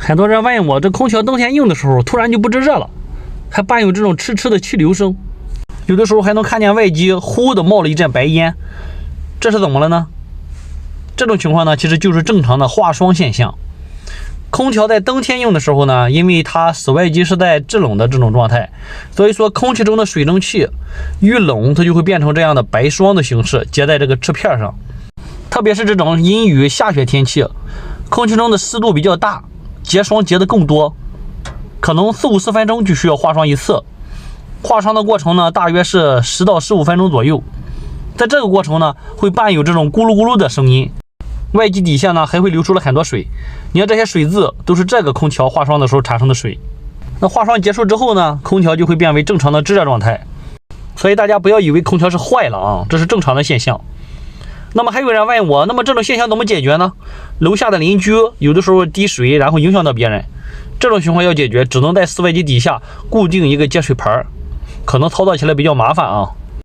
很多人问我，这空调冬天用的时候突然就不知热了，还伴有这种嗤嗤的气流声，有的时候还能看见外机呼的冒了一阵白烟，这是怎么了呢？这种情况呢，其实就是正常的化霜现象。空调在冬天用的时候呢，因为它室外机是在制冷的这种状态，所以说空气中的水蒸气遇冷，它就会变成这样的白霜的形式结在这个翅片上。特别是这种阴雨下雪天气，空气中的湿度比较大，结霜结的更多，可能4-50分钟就需要化霜一次。化霜的过程呢，大约是10到15分钟左右。在这个过程呢，会伴有这种咕噜咕噜的声音，外机底下呢还会流出了很多水。你看这些水渍都是这个空调化霜的时候产生的水。那化霜结束之后呢，空调就会变为正常的制热状态。所以大家不要以为空调是坏了啊，这是正常的现象。那么还有人问我，那么这种现象怎么解决呢？楼下的邻居有的时候滴水，然后影响到别人，这种情况要解决，只能在室外机底下固定一个接水盘，可能操作起来比较麻烦啊。